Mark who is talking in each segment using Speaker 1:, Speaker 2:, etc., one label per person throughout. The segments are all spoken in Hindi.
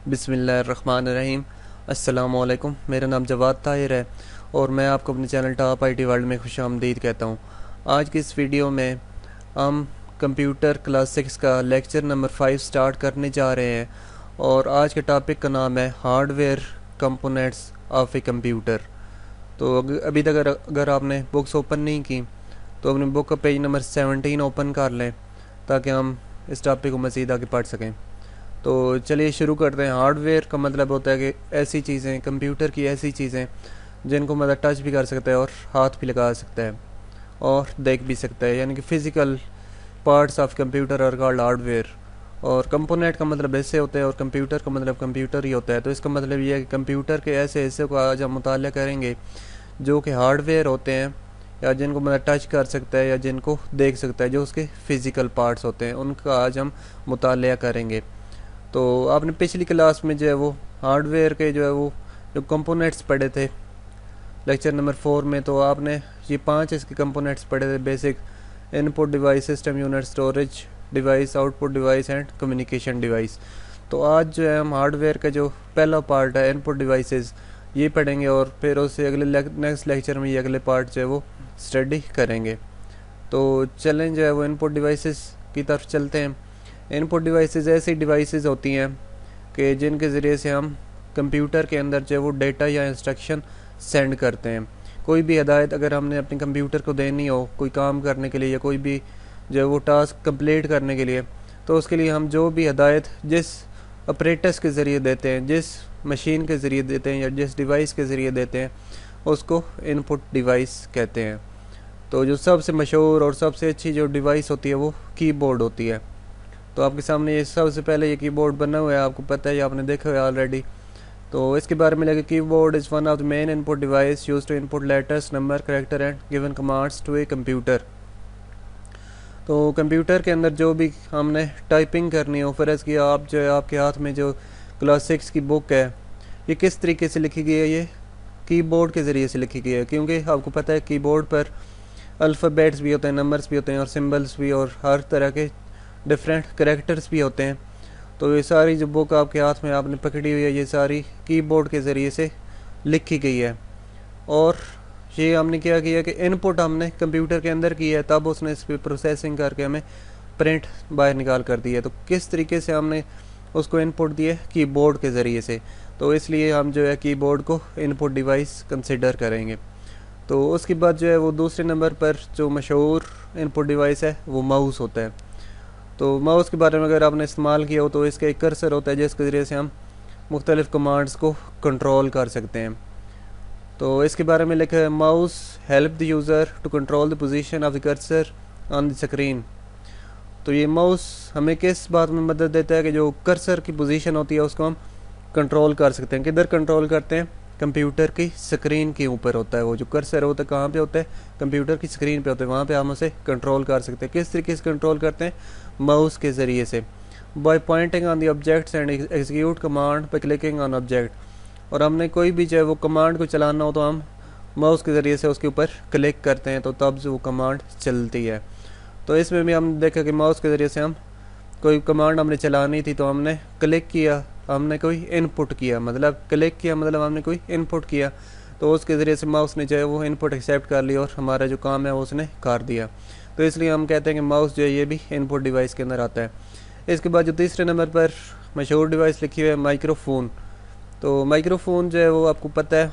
Speaker 1: बिस्मिल्लाहिर्रहमानिर्रहीम। अस्सलामुअलैकुम। मेरा नाम जवाद ताहिर है और मैं आपको अपने चैनल टॉप आईटी वर्ल्ड में खुशामदीद कहता हूँ। आज की इस वीडियो में हम कंप्यूटर क्लास 6 का लेक्चर नंबर 5 स्टार्ट करने जा रहे हैं और आज के टॉपिक का नाम है hardware components of A computer. तो अभी तक अगर आपने बुक्स ओपन नहीं की तो अपनी बुक का पेज नंबर 17 ओपन कर लें ताकि हम इस टॉपिक को मज़ीद आगे पढ़ सकें। तो चलिए शुरू करते हैं। हार्डवेयर का मतलब होता है कि ऐसी चीज़ें, कंप्यूटर की ऐसी चीज़ें जिनको मतलब टच भी कर सकता है और हाथ भी लगा सकता है और देख भी सकता है, यानी कि physical parts of computer are called hardware. और कंपोनेंट का मतलब ऐसे होता है और कंप्यूटर का मतलब कंप्यूटर ही होता है। तो इसका मतलब ये है कि कंप्यूटर के ऐसे हिस्से को आज हम मुताला करेंगे जो कि हार्डवेयर होते हैं या जिनको मतलब टच कर सकता है या जिनको देख सकता है, जो उसके फ़िज़िकल पार्ट्स होते हैं, उनका आज हम मुताला करेंगे। तो आपने पिछली क्लास में जो है वो हार्डवेयर के जो कंपोनेंट्स पढ़े थे लेक्चर नंबर 4 में, तो आपने ये 5 इसके कंपोनेंट्स पढ़े थे। Basic, input device, system unit, storage device, output device and communication device. तो आज जो है हम हार्डवेयर का जो पहला पार्ट है इनपुट डिवाइसेस ये पढ़ेंगे और फिर उससे अगले नेक्स्ट लेक्चर में ये अगले पार्ट जो है वो स्टडी करेंगे। तो चलें जो है वो इनपुट डिवाइसेस की तरफ चलते हैं। इनपुट डिवाइसेस ऐसी डिवाइसेस होती हैं कि जिनके ज़रिए से हम कंप्यूटर के अंदर जो है वो डेटा या इंस्ट्रक्शन सेंड करते हैं। कोई भी हिदायत अगर हमने अपने कंप्यूटर को देनी हो कोई काम करने के लिए या कोई भी जो है वो टास्क कंप्लीट करने के लिए, तो उसके लिए हम जो भी हिदायत जिस ऑपरेटर्स के ज़रिए देते हैं, जिस मशीन के ज़रिए देते हैं या जिस डिवाइस के ज़रिए देते हैं, उसको इनपुट डिवाइस कहते हैं। तो जो सबसे मशहूर और सबसे अच्छी जो डिवाइस होती है वो कीबोर्ड होती है। तो आपके सामने ये सबसे पहले ये कीबोर्ड बना हुआ है, आपको पता है, आपने देखा हुआ है ऑलरेडी। तो इसके बारे में लगे, keyboard is one of the main input device use to input letters, number, character and given commands to a computer. तो कंप्यूटर के अंदर जो भी हमने टाइपिंग करनी हो, फ़र्ज़ किया आप जो है आपके हाथ में जो क्लास 6 की बुक है ये किस तरीके से लिखी गई है, ये कीबोर्ड के ज़रिए से लिखी गई है। क्योंकि आपको पता है कीबोर्ड पर अल्फ़ाबेट्स भी होते हैं, नंबर्स भी होते हैं और सिंबल्स भी, और हर तरह के डिफरेंट करेक्टर्स भी होते हैं। तो ये सारी जो बुक आपके हाथ में आपने पकड़ी हुई है ये सारी कीबोर्ड के ज़रिए से लिखी गई है। और ये हमने क्या किया कि इनपुट हमने कंप्यूटर के अंदर की है, तब उसने इस पर प्रोसेसिंग करके हमें प्रिंट बाहर निकाल कर दिया। तो किस तरीके से हमने उसको इनपुट दिए, कीबोर्ड के ज़रिए से। तो इसलिए हम जो है कीबोर्ड को इनपुट डिवाइस कंसिडर करेंगे। तो उसके बाद जो है वो दूसरे नंबर पर जो मशहूर इनपुट डिवाइस है वो माउस होता है। तो माउस के बारे में अगर आपने इस्तेमाल किया हो तो इसका एक कर्सर होता है जिसके ज़रिए से हम मुख्तलिफ़ कमांड्स को कंट्रोल कर सकते हैं। तो इसके बारे में लिखा है, mouse help the user to control the position of the cursor on the screen. तो ये माउस हमें किस बात में मदद देता है कि जो कर्सर की पोजीशन होती है उसको हम कंट्रोल कर सकते हैं। किधर कंट्रोल करते हैं? कंप्यूटर की स्क्रीन के ऊपर होता है। वो जो कर्सर होता है कहाँ पे होता है? कंप्यूटर की स्क्रीन पे होता है, वहाँ पे हम उसे कंट्रोल कर सकते हैं। किस तरीके से कंट्रोल करते हैं? माउस के ज़रिए से, by pointing on the objects and execute command by clicking on object. और हमने कोई भी जो है वो कमांड को चलाना हो तो हम माउस के ज़रिए से उसके ऊपर क्लिक करते हैं, तो तब जो वो कमांड चलती है। तो इसमें भी हम देखा कि माउस के ज़रिए से हम कोई कमांड हमने चलानी थी तो हमने क्लिक किया, हमने कोई इनपुट किया, मतलब क्लिक किया मतलब हमने कोई इनपुट किया, तो उसके ज़रिए से माउस ने जो है वो इनपुट एक्सेप्ट कर लिया और हमारा जो काम है वो उसने कर दिया। तो इसलिए हम कहते हैं कि माउस जो है ये भी इनपुट डिवाइस के अंदर आता है। इसके बाद जो तीसरे नंबर पर मशहूर डिवाइस लिखी हुई है माइक्रोफोन। तो माइक्रोफोन जो है वो आपको पता है,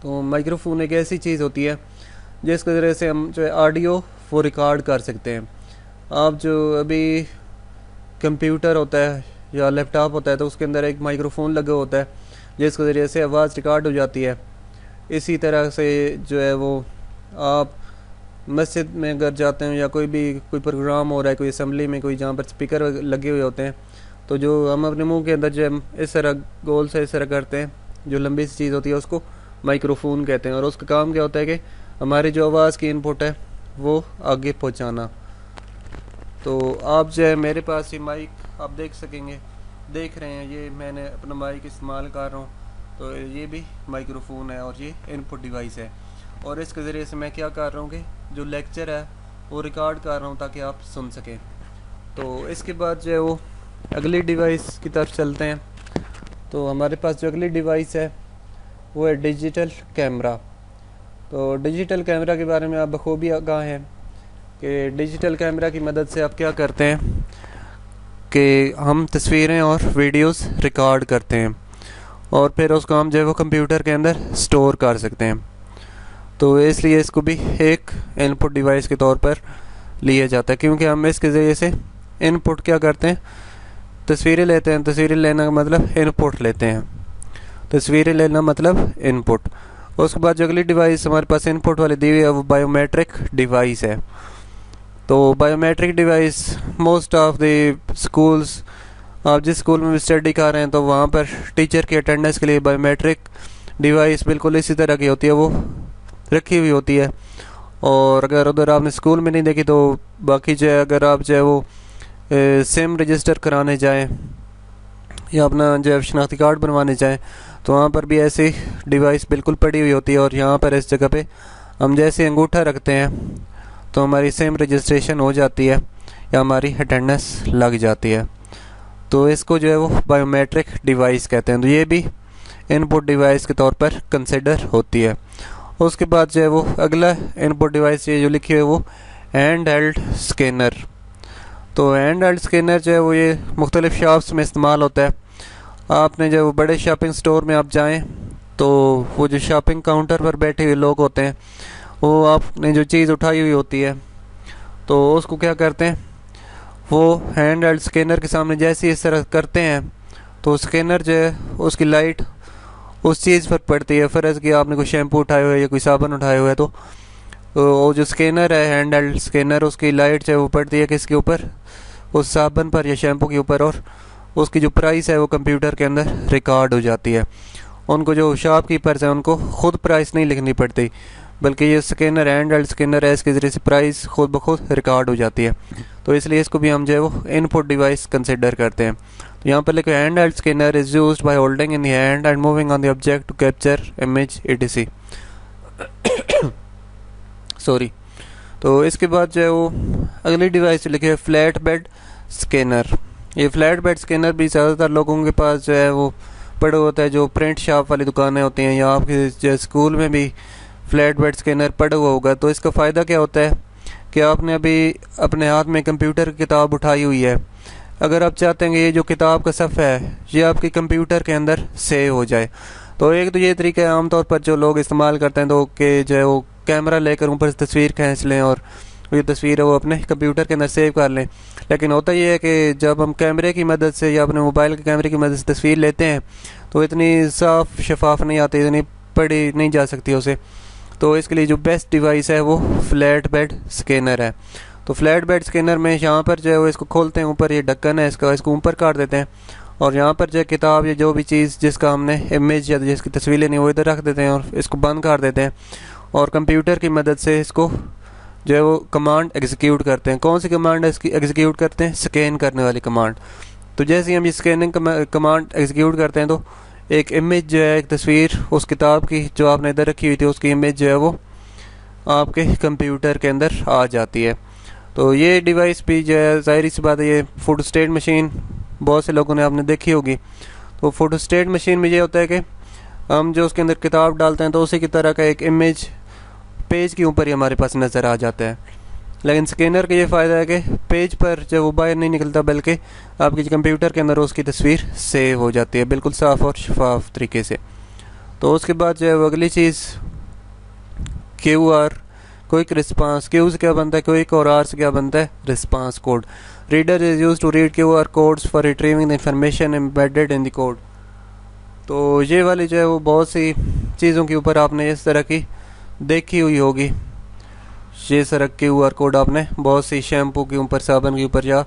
Speaker 1: तो माइक्रोफोन एक ऐसी चीज़ होती है जिसके ज़रिए से हम जो है ऑडियो वो रिकॉर्ड कर सकते हैं। आप जो अभी कंप्यूटर होता है या लैपटॉप होता है तो उसके अंदर एक माइक्रोफोन लगा होता है जिसके ज़रिए से आवाज़ रिकॉर्ड हो जाती है। इसी तरह से जो है वो आप मस्जिद में अगर जाते हैं या कोई प्रोग्राम हो रहा है, कोई असम्बली में, कोई जहाँ पर स्पीकर लगे हुए होते हैं, तो जो हम अपने मुंह के अंदर जो है इस तरह गोल से इस तरह करते हैं, जो लंबी सी चीज़ होती है उसको माइक्रोफोन कहते हैं। और उसका काम क्या होता है कि हमारी जो आवाज़ की इनपुट है वो आगे पहुँचाना। तो आप जो है मेरे पास ये माइक आप देख रहे हैं, ये मैंने अपना माइक इस्तेमाल कर रहा हूँ। तो ये भी माइक्रोफोन है और ये इनपुट डिवाइस है। और इसके ज़रिए से मैं क्या कर रहा हूँ कि जो लेक्चर है वो रिकॉर्ड कर रहा हूँ ताकि आप सुन सकें। तो इसके बाद जो है वो अगली डिवाइस की तरफ चलते हैं। तो हमारे पास जो अगली डिवाइस है वो है डिजिटल कैमरा। तो डिजिटल कैमरा के बारे में आप बखूबी आगाह हैं कि डिजिटल कैमरा की मदद से आप क्या करते हैं कि हम तस्वीरें और वीडियोस रिकॉर्ड करते हैं और फिर उसको हम जो है वो कंप्यूटर के अंदर स्टोर कर सकते हैं। तो इसलिए इसको भी एक इनपुट डिवाइस के तौर पर लिया जाता है, क्योंकि हम इसके ज़रिए से इनपुट क्या करते हैं, तस्वीरें लेते हैं। तस्वीरें लेना का मतलब इनपुट लेते हैं, तस्वीरें लेना मतलब इनपुट। उसके बाद जो अगली डिवाइस हमारे पास इनपुट वाली दी हुई है वो बायोमेट्रिक डिवाइस है। तो biometric device most of the schools, आप जिस स्कूल में भी स्टडी कर रहे हैं तो वहाँ पर टीचर की अटेंडेंस के लिए बायोमेट्रिक डिवाइस बिल्कुल इसी तरह की होती है, वो रखी हुई होती है। और अगर उधर आपने स्कूल में नहीं देखी तो बाकी जो है अगर आप जो है वो सिम रजिस्टर कराने जाएं या अपना जो है शनाख्ती कार्ड बनवाने जाएं तो वहाँ पर भी ऐसी डिवाइस बिल्कुल पड़ी हुई होती है। और यहाँ पर इस जगह पे हम जैसे अंगूठा रखते हैं तो हमारी सिम रजिस्ट्रेशन हो जाती है या हमारी अटेंडेंस लग जाती है। तो इसको जो है वो बायोमेट्रिक डिवाइस कहते हैं। तो ये भी इनपुट डिवाइस के तौर पर कंसिडर होती है। उसके बाद जो है वो अगला इनपुट डिवाइस ये जो लिखी है वो हैंड हेल्ड स्कैनर। तो हैंड हेल्ड स्कैनर जो है वो ये मुख्तलिफ शॉप्स में इस्तेमाल होता है। आपने जब बड़े शॉपिंग स्टोर में आप जाएं तो वो जो शॉपिंग काउंटर पर बैठे हुए लोग होते हैं वो आपने जो चीज़ उठाई हुई होती है तो उसको क्या करते हैं, वो हैंड हेल्ड स्कैनर के सामने जैसे इस तरह करते हैं तो स्कैनर जो है उसकी लाइट उस चीज़ पर पड़ती है। फ़र्ज़ कि आपने कोई शैम्पू उठाया हुआ है या कोई साबुन उठाया हुआ है तो वो जो स्कैनर है हैंड हेल्ड स्कैनर, उसकी लाइट जो है वो पड़ती है किसके ऊपर, उस साबुन पर या शैम्पू के ऊपर, और उसकी जो प्राइस है वो कंप्यूटर के अंदर रिकॉर्ड हो जाती है। उनको जो शॉपकीपर्स हैं उनको ख़ुद प्राइस नहीं लिखनी पड़ती, बल्कि ये स्कैनर हैंड हेल्ड स्कैनर है, इसके ज़रिए से प्राइस खुद ब खुद रिकॉर्ड हो जाती है। तो इसलिए इसको भी हम जो है वो इनपुट डिवाइस कंसिडर करते हैं। तो यहाँ पर लिखो hand held scanner is used by holding in the hand and moving on the object to capture image etc। Sorry. तो इसके बाद जो है वो अगली डिवाइस लिखी है फ्लैट बेड स्कैनर। ये फ्लैट बेड स्कैनर भी ज़्यादातर लोगों के पास जो है वो पड़ा होता है, जो प्रिंट शॉप वाली दुकानें होती हैं या आपके जो स्कूल में भी फ्लैट बेड स्कैनर पड़ा हुआ होगा। तो इसका फ़ायदा क्या होता है कि आपने अभी अपने हाथ में कंप्यूटर की किताब उठाई हुई है, अगर आप चाहते हैं कि ये जो किताब का सफ़ा है ये आपके कंप्यूटर के अंदर सेव हो जाए तो एक तो ये तरीका है आमतौर पर जो लोग इस्तेमाल करते हैं तो कि जो है वो कैमरा लेकर ऊपर से तस्वीर खींच लें और ये तस्वीर है वो अपने कंप्यूटर के अंदर सेव कर लें। लेकिन होता ये है कि जब हम कैमरे की मदद से या अपने मोबाइल के कैमरे की मदद से तस्वीर लेते हैं तो इतनी साफ शफाफ नहीं आती, इतनी पढ़ी नहीं जा सकती उसे। तो इसके लिए जो बेस्ट डिवाइस है वो फ्लैट बेड स्कैनर है। तो फ्लैट बेड स्कैनर में यहाँ पर जो है वो इसको खोलते हैं, ऊपर ये ढक्कन है इसका, इसको ऊपर काट देते हैं और यहाँ पर जो किताब या जो भी चीज़ जिसका हमने इमेज या जिसकी तस्वीर लेनी वो इधर रख देते हैं और इसको बंद कर देते हैं और कंप्यूटर की मदद से इसको जो है वो कमांड एग्जीक्यूट करते हैं। कौन सी कमांड है इसकी एग्जीक्यूट करते हैं, स्कैन करने वाली कमांड। तो जैसे ही हम ये स्कैनिंग कमांड एग्जीक्यूट करते हैं तो एक इमेज जो है, एक तस्वीर उस किताब की जो आपने इधर रखी हुई थी उसकी इमेज जो है वो आपके कंप्यूटर के अंदर आ जाती है। तो ये डिवाइस भी जो है ज़ाहिर सी बात है ये फोटोस्टेट मशीन बहुत से लोगों ने आपने देखी होगी। तो फोटोस्टेट मशीन में ये होता है कि हम जो उसके अंदर किताब डालते हैं तो उसी की तरह का एक इमेज पेज के ऊपर ही हमारे पास नज़र आ जाता है। लेकिन स्कैनर का ये फ़ायदा है कि पेज पर जब वो बाहर नहीं निकलता बल्कि आपके कंप्यूटर के अंदर उसकी तस्वीर सेव हो जाती है बिल्कुल साफ़ और शफाफ तरीके से। तो उसके बाद जो है वो अगली चीज़ QR क्विक रिस्पांस। क्यू से क्या बनता है क्विक और आर से क्या बनता है response code. Reader is use to read QR codes for retrieving the information embedded in the code. तो ये वाली जो है वो बहुत सी चीज़ों के ऊपर आपने इस तरह की देखी हुई होगी। ये सारा QR कोड आपने बहुत सी शैम्पू के ऊपर, साबुन के ऊपर या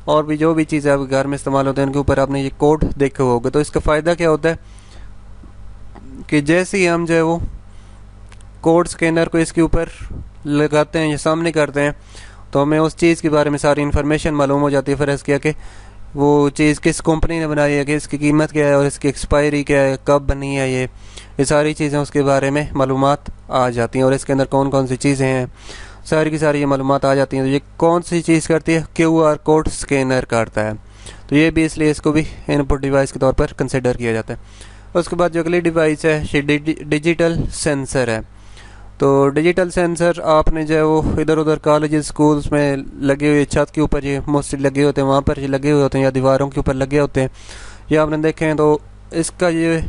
Speaker 1: और भी जो भी चीज़ें आपके घर में इस्तेमाल होते हैं उनके ऊपर आपने ये कोड देखे होंगे। तो इसका फ़ायदा क्या होता है कि जैसे ही हम जो है वो कोड स्कैनर को इसके ऊपर लगाते हैं या सामने करते हैं तो हमें उस चीज़ के बारे में सारी इन्फॉर्मेशन मालूम हो जाती है। फ़र्ज़ किया कि वो चीज़ किस कंपनी ने बनाई है, कि इसकी कीमत क्या है और इसकी एक्सपायरी क्या है, कब बनी है, ये सारी चीज़ें उसके बारे में मालूमात आ जाती हैं और इसके अंदर कौन कौन सी चीज़ें हैं सारी की सारी ये मालूमात आ जाती हैं। तो ये कौन सी चीज़ करती है QR कोड स्कैनर करता है। तो ये भी इसलिए इसको भी इनपुट डिवाइस के तौर पर कंसिडर किया जाता है। उसके बाद जो अगली डिवाइस है ये डिजिटल सेंसर है। तो डिजिटल सेंसर आपने जो है वो इधर उधर कॉलेज स्कूल्स में लगे हुए छत के ऊपर ये मोस्टली लगे होते हैं, वहाँ पर ये लगे हुए होते हैं या दीवारों के ऊपर लगे होते हैं, ये आपने देखे हैं। तो इसका ये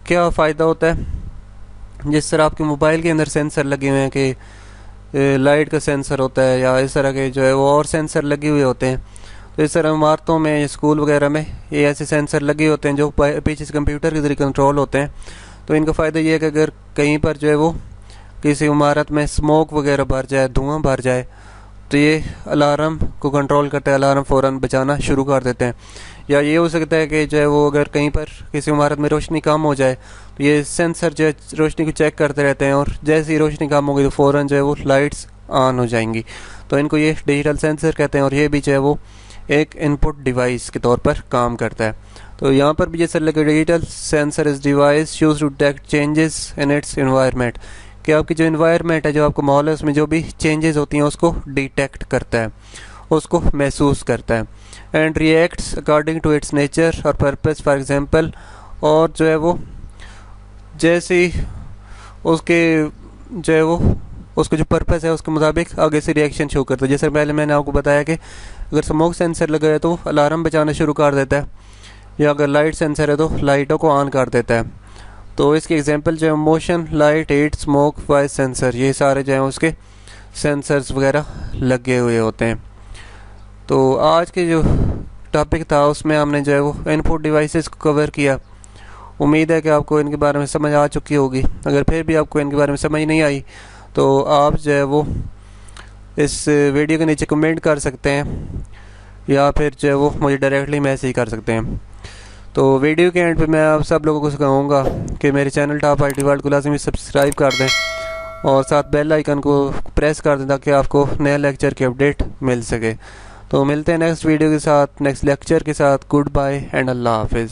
Speaker 1: क्या फ़ायदा होता है, जिस तरह आपके मोबाइल के अंदर सेंसर लगे हुए हैं कि लाइट का सेंसर होता है या इस तरह के जो है वो और सेंसर लगे हुए होते हैं, तो इस तरह इमारतों में स्कूल वगैरह में ये ऐसे सेंसर लगे होते हैं जो पीछे से कंप्यूटर के ज़रिए कंट्रोल होते हैं। तो इनका फ़ायदा ये है कि अगर कहीं पर जो है वो किसी इमारत में स्मोक वगैरह भर जाए, धुआं भर जाए, तो ये अलार्म को कंट्रोल करता है, अलार्म फ़ौरन बजाना शुरू कर देते हैं। या ये हो सकता है कि जो है वो अगर कहीं पर किसी इमारत में रोशनी कम हो जाए तो ये सेंसर जो है रोशनी को चेक करते रहते हैं, और जैसे ही रोशनी कम होगी तो फ़ौरन जो है वो लाइट्स ऑन हो जाएंगी। तो इनको ये डिजिटल सेंसर कहते हैं, और ये भी जो है वो एक इनपुट डिवाइस के तौर पर काम करता है। तो यहाँ पर भी जैसे लगे digital sensor is device use to detect changes in its environment, कि आपकी जो इन्वायरमेंट है, जो आपका माहौल है, उसमें जो भी चेंजेस होती हैं उसको डिटेक्ट करता है, उसको महसूस करता है। And reacts according to its nature और पर्पस, फॉर एग्जांपल, और जो है वो जैसे ही उसके जो है वो उसका जो पर्पस है उसके मुताबिक आगे से रिएक्शन शो करता है। जैसे पहले मैंने आपको बताया कि अगर स्मोक सेंसर लगा है तो अलार्म बजाना शुरू कर देता है, या अगर लाइट सेंसर है तो लाइटों को ऑन कर देता है। तो इसकी एग्जांपल जो है motion, light, heat, smoke, voice sensor, ये सारे जो हैं उसके सेंसर्स वगैरह लगे हुए होते हैं। तो आज के जो टॉपिक था उसमें हमने जो है वो इनपुट डिवाइसेस को कवर किया। उम्मीद है कि आपको इनके बारे में समझ आ चुकी होगी। अगर फिर भी आपको इनके बारे में समझ नहीं आई तो आप जो है वो इस वीडियो के नीचे कमेंट कर सकते हैं, या फिर जो है वो मुझे डायरेक्टली मैसेज कर सकते हैं। तो वीडियो के एंड पे मैं आप सब लोगों को कहूँगा कि मेरे चैनल टॉप IT वर्ल्ड को लाजमी सब्सक्राइब कर दें और साथ बेल आइकन को प्रेस कर दें ताकि आपको नया लेक्चर की अपडेट मिल सके। तो मिलते हैं नेक्स्ट वीडियो के साथ, नेक्स्ट लेक्चर के साथ। गुड बाय एंड अल्लाह हाफिज़।